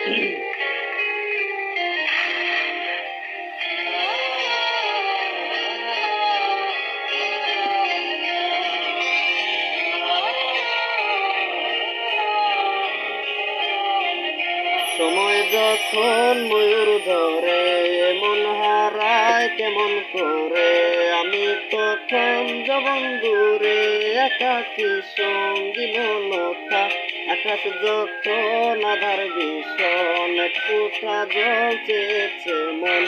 সময় যখন ময়ূর ধরে এমন হারায় কেমন করে, আমি তখন যখন দূরে একাকী সঙ্গী মনতা। আকাশ যখন আধার ভীষণ এক ফোঁটা জল চেয়েছে মন,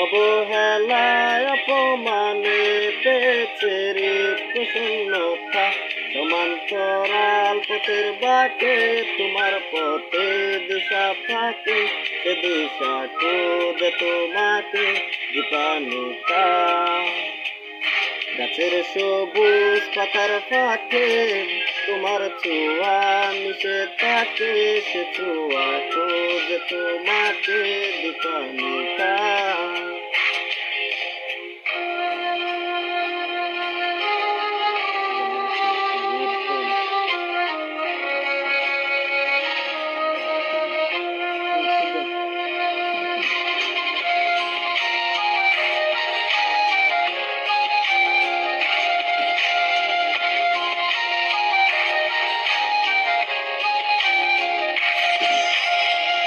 অবহেলায় অপমানে পেয়েছে রিক্ত শূন্যতা। সমান্তরাল পথের বাটে তোমার পথে দিশা থাকে, সে দিশা খুঁজে তোমাকে দীপান্বিতা। গাছের সবুজ পাতার ফাঁকে তোমার ছোঁয়া মিশে থাকে, সে ছোঁয়া খুঁজে তোমাকে দীপান্বিতা।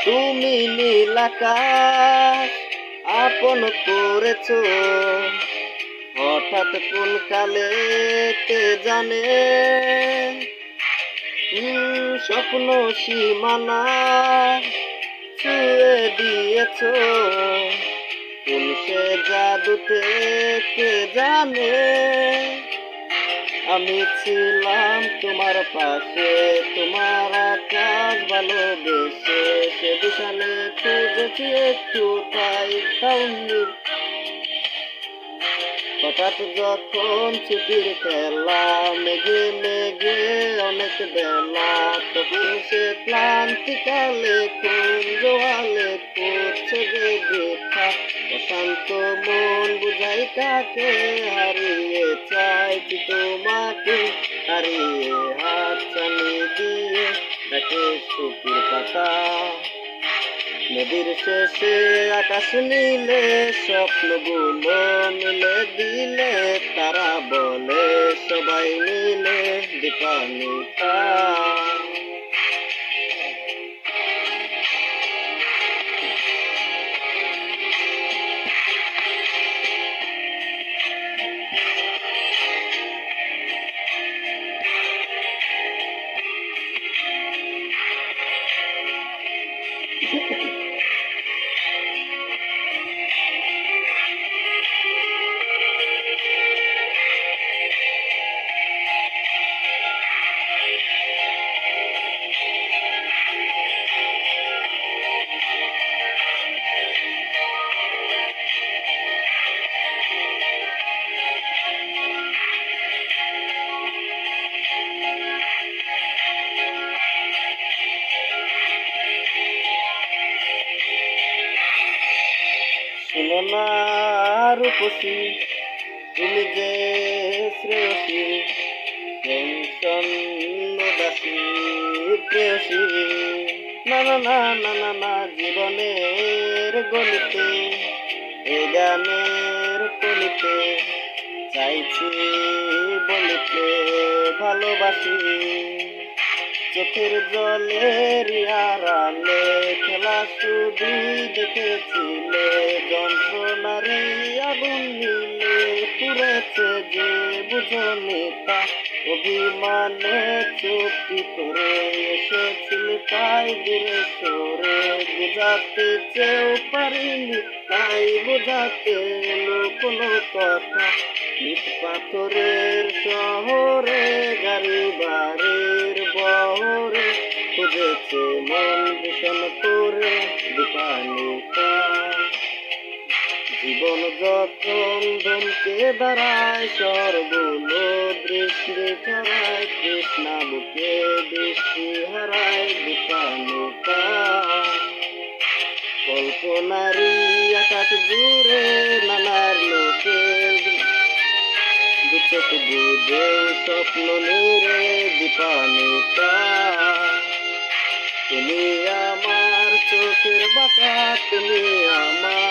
তুমি নীল আকাশ আপন করেছ, হঠাৎ কোন কালে কে জানে। স্বপ্ন সীমানা ছুঁয়ে দিয়েছ, কোন সে জাদুতে কে জানে। আমি ছিলাম তোমার পাশে, তোমার আকাশ ভালোবেসে, সে বিশালে খুঁজেছি একটু তাই পাইনি। হঠাৎ যখন ছুটির খেলা মেঘে মেঘে অনেক বেলা, তখন সে ক্লান্তিকালে কোন জোয়ালে করছে যে বৃথা। অশান্ত মন বুঝাই কাকে, হারিয়ে চাইছি তোমাকে, হারিয়ে হাত ছানি দিয়ে ডাকে সুখের পাতা। নদীর শেষে আকাশ নীলে স্বপ্নগুলো মিলে দিলে, তারা বলে সবাই মিলে দীপান্বিতা। শুনো না রূপসী, তুমি যে শ্রেয়সী, টেনশন দাসী প্রেয়সী। না না না না না না, জীবনের গলিতে এ গানের কলিতে চাইছি বলিতে ভালোবাসি। চোখের জলের আড়ালে খেলা শুধুই দেখেছিলে, যন্ত্রণারী আগুন মিলে পুড়েছে যে বুঝনি তা। অভিমানে চুপটি করে এসেছিলে তাই দূরে সরে, বোঝাতে চেয়েও পারিনি তাই বোঝাতে এলো কোনো কথা। ইট পাথরের শহরে গাড়ি বাড়ির বহরে, খুঁজেছে মন ভীষণ করে দীপান্বিতা। জীবন যখন ধমকে দাঁড়ায়, স্বরগুলো দৃষ্টি ছড়ায়, কৃষ্ণা বুকে দৃষ্টি হারায় দীপান্বিতা। কল্পনারী আকাশ জুড়ে নানার লোকের দুচোখ বুঝে স্বপ্ন নিরে দীপান্বিতা। তুমি আমার চোখে তুমি আমার